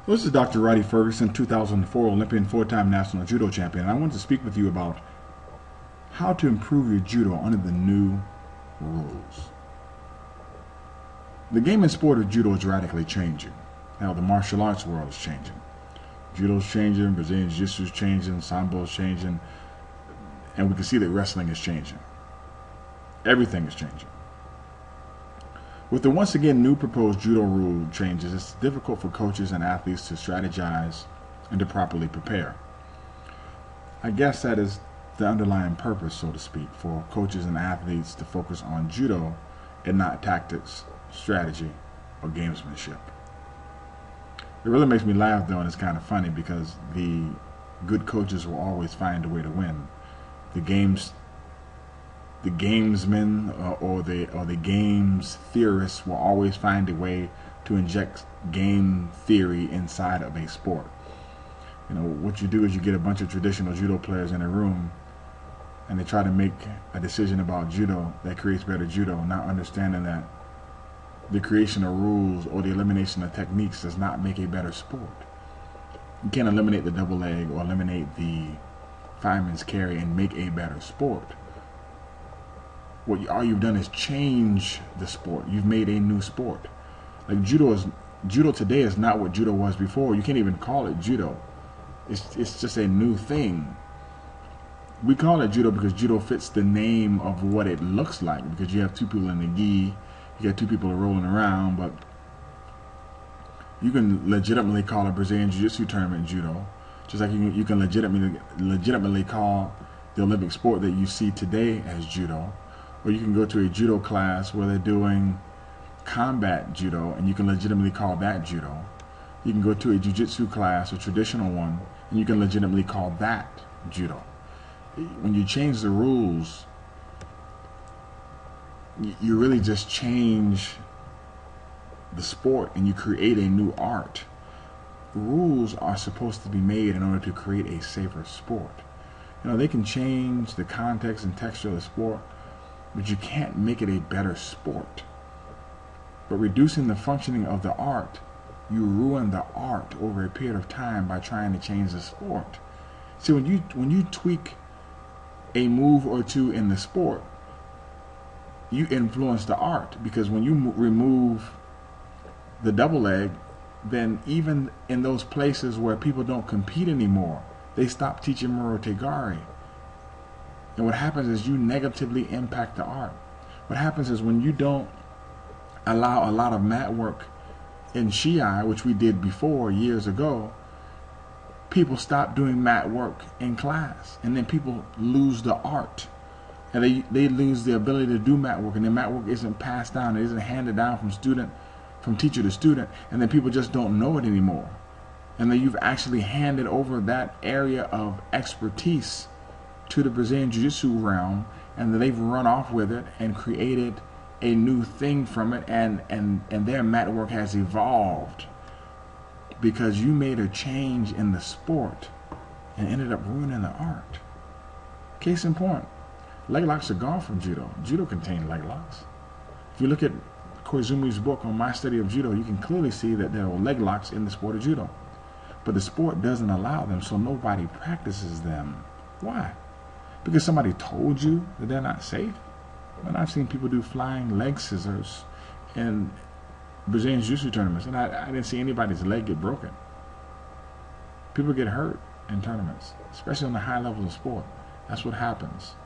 This is Dr. Roddy Ferguson, 2004 Olympian four-time national judo champion, and I want to speak with you about how to improve your judo under the new rules. The game and sport of judo is radically changing. Now the martial arts world is changing. Judo's changing, Brazilian Jiu-jitsu is changing, Sambo is changing, and we can see that wrestling is changing. Everything is changing. With the once again new proposed judo rule changes, it's difficult for coaches and athletes to strategize and to properly prepare. I guess that is the underlying purpose, so to speak, for coaches and athletes to focus on judo and not tactics, strategy, or gamesmanship. It really makes me laugh though, and it's kind of funny because the good coaches will always find a way to win. The gamesmen or the games theorists will always find a way to inject game theory inside of a sport. You know, what you do is you get a bunch of traditional judo players in a room and they try to make a decision about judo that creates better judo, not understanding that the creation of rules or the elimination of techniques does not make a better sport. You can't eliminate the double leg or eliminate the fireman's carry and make a better sport. All you've done is change the sport. You've made a new sport. Like judo today is not what judo was before. You can't even call it judo. It's just a new thing. We call it judo because judo fits the name of what it looks like, because you have two people in the gi, you got two people rolling around, but you can legitimately call a Brazilian Jiu-jitsu tournament judo, just like you can legitimately call the Olympic sport that you see today as judo. Or you can go to a judo class where they're doing combat judo and you can legitimately call that judo. You can go to a jiu-jitsu class, a traditional one, and you can legitimately call that judo. When you change the rules, you really just change the sport and you create a new art. Rules are supposed to be made in order to create a safer sport. You know, they can change the context and texture of the sport, but you can't make it a better sport. But reducing the functioning of the art, you ruin the art over a period of time by trying to change the sport. See, when you tweak a move or two in the sport, you influence the art, because when you remove the double leg, then even in those places where people don't compete anymore, they stop teaching Morotegari. And what happens is you negatively impact the art. What happens is when you don't allow a lot of mat work in Shiai, which we did before years ago, people stop doing mat work in class, and then people lose the art, and they lose the ability to do mat work, and the mat work isn't passed down, it isn't handed down from teacher to student, and then people just don't know it anymore. And then you've actually handed over that area of expertise to the Brazilian Jiu-Jitsu realm, and then they've run off with it and created a new thing from it, and their mat work has evolved because you made a change in the sport and ended up ruining the art. Case in point, leg locks are gone from judo. Judo contained leg locks. If you look at Koizumi's book on My Study of Judo, you can clearly see that there are leg locks in the sport of judo. But the sport doesn't allow them, so nobody practices them. Why? Because somebody told you that they're not safe? And I've seen people do flying leg scissors in Brazilian Jiu-Jitsu tournaments, and I didn't see anybody's leg get broken. People get hurt in tournaments, especially on the high levels of sport. That's what happens.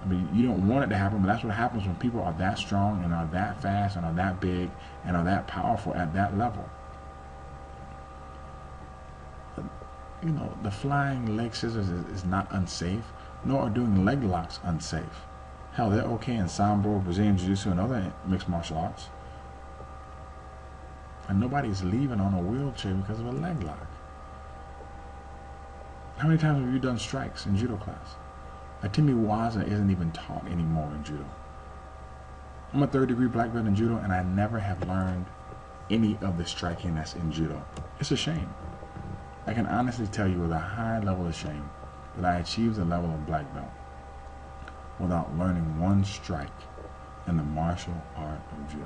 I mean, you don't want it to happen, but that's what happens when people are that strong and are that fast and are that big and are that powerful at that level. You know, the flying leg scissors is not unsafe, nor are doing leg locks unsafe. Hell, they're okay in Sambo, Brazilian Jiu-Jitsu, and other mixed martial arts. And nobody's leaving on a wheelchair because of a leg lock. How many times have you done strikes in judo class? Atimi Waza isn't even taught anymore in judo. I'm a third-degree black belt in judo, and I never have learned any of the striking that's in judo. It's a shame. I can honestly tell you with a high level of shame that I achieved the level of black belt without learning one strike in the martial art of judo.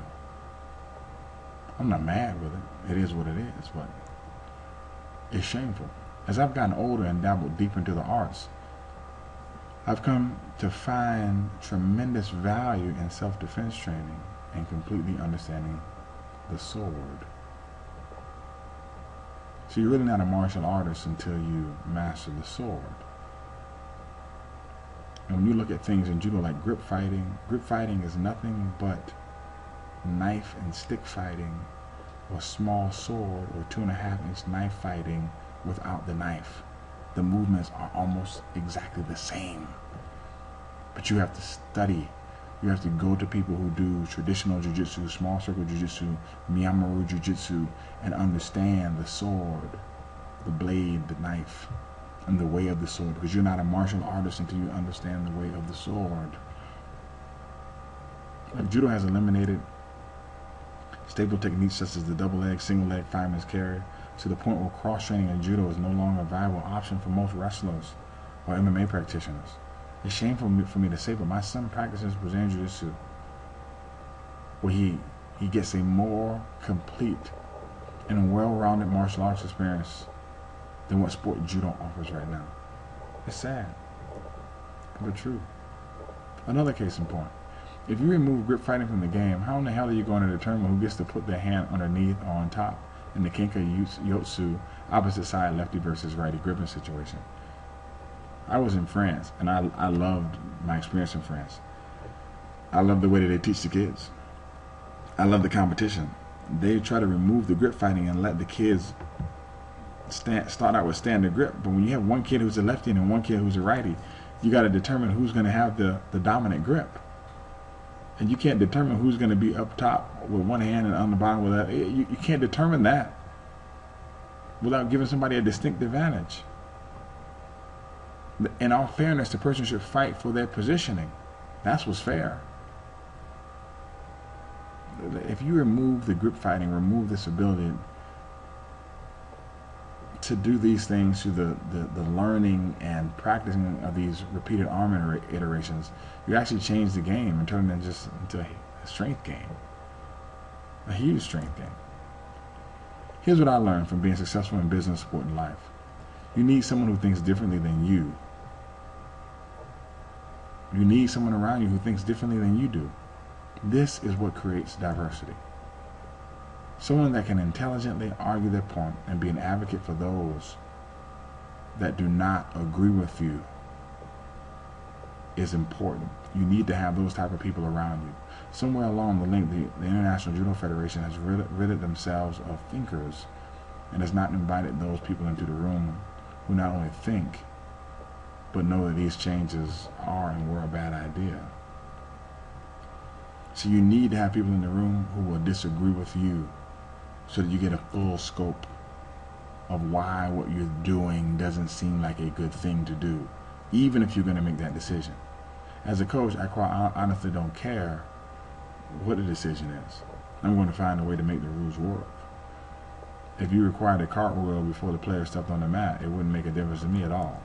I'm not mad with it. It is what it is, but is shameful. As I've gotten older and dabbled deep into the arts, I've come to find tremendous value in self-defense training and completely understanding the sword. So you're really not a martial artist until you master the sword. And when you look at things in judo like grip fighting is nothing but knife and stick fighting, or small sword or 2.5-inch knife fighting without the knife. The movements are almost exactly the same. But you have to study. You have to go to people who do traditional jiu-jitsu, small circle jiu-jitsu, Miyamaru jiu-jitsu, and understand the sword, the blade, the knife, and the way of the sword. Because you're not a martial artist until you understand the way of the sword. Like judo has eliminated staple techniques such as the double leg, single leg, fireman's carry, to the point where cross-training in judo is no longer a viable option for most wrestlers or MMA practitioners. It's shameful for me to say, but my son practices Brazilian Jiu-Jitsu, where he gets a more complete and well-rounded martial arts experience than what sport judo offers right now. It's sad, but true. Another case in point. If you remove grip fighting from the game, how in the hell are you going to determine who gets to put their hand underneath or on top in the Kenka Yotsu opposite side lefty versus righty gripping situation? I was in France, and I loved my experience in France. I love the way that they teach the kids. I love the competition. They try to remove the grip fighting and let the kids start out with standard grip. But when you have one kid who's a lefty and one kid who's a righty, you got to determine who's going to have the dominant grip. And you can't determine who's going to be up top with one hand and on the bottom with that. You can't determine that without giving somebody a distinct advantage. In all fairness, the person should fight for their positioning. That's what's fair. If you remove the grip fighting, remove this ability to do these things through the learning and practicing of these repeated arm iterations, you actually change the game and turn it into a strength game, a huge strength game. Here's what I learned from being successful in business, sport, and life. You need someone who thinks differently than you. You need someone around you who thinks differently than you do. This is what creates diversity. Someone that can intelligently argue their point and be an advocate for those that do not agree with you is important. You need to have those type of people around you. Somewhere along the link, the International Judo Federation has ridded themselves of thinkers and has not invited those people into the room who not only think, but know that these changes are and were a bad idea. So you need to have people in the room who will disagree with you so that you get a full scope of why what you're doing doesn't seem like a good thing to do, even if you're going to make that decision. As a coach, I quite honestly don't care what the decision is. I'm going to find a way to make the rules work. If you required a cartwheel before the player stepped on the mat, it wouldn't make a difference to me at all.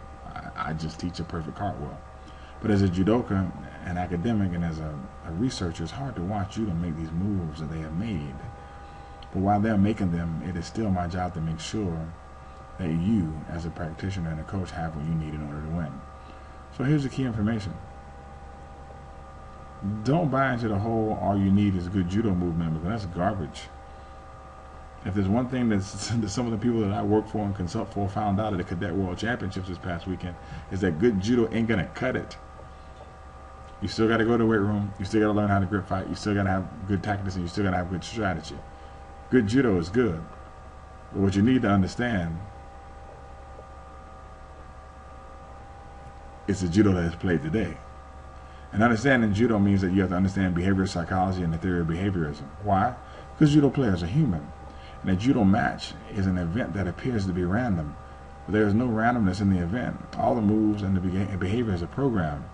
I just teach a perfect cartwheel. But as a judoka, an academic, and as a researcher, it's hard to watch judo make these moves that they have made. But while they're making them, it is still my job to make sure that you, as a practitioner and a coach, have what you need in order to win. So here's the key information. Don't buy into the whole all you need is a good judo movement, because that's garbage. If there's one thing that some of the people that I work for and consult for found out at the Cadet World Championships this past weekend, is that good judo ain't going to cut it. You still got to go to the weight room. You still got to learn how to grip fight. You still got to have good tactics, and you still got to have good strategy. Good judo is good. But what you need to understand is the judo that is played today. And understanding judo means that you have to understand behavioral psychology and the theory of behaviorism. Why? Because judo players are human. And a judo match is an event that appears to be random. But there is no randomness in the event. All the moves and the behaviors are programmed,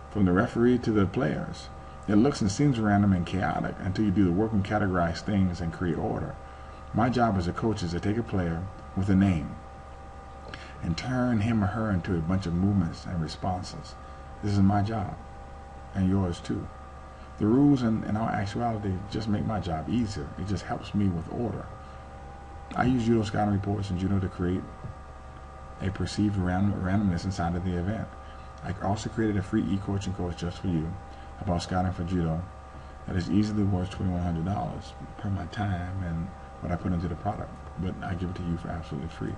from the referee to the players. It looks and seems random and chaotic until you do the work and categorize things and create order. My job as a coach is to take a player with a name and turn him or her into a bunch of movements and responses. This is my job, and yours too. The rules in all actuality just make my job easier. It just helps me with order. I use Judo scouting reports and Judo to create a perceived randomness inside of the event. I also created a free e-coaching course just for you about scouting for Judo that is easily worth $2,100 per my time and what I put into the product, but I give it to you for absolutely free.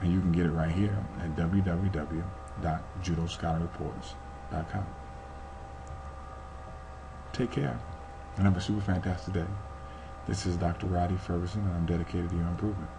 And you can get it right here at www.judoscoutingreports.com. Take care and have a super fantastic day. This is Dr. Roddy Ferguson, and I'm dedicated to your improvement.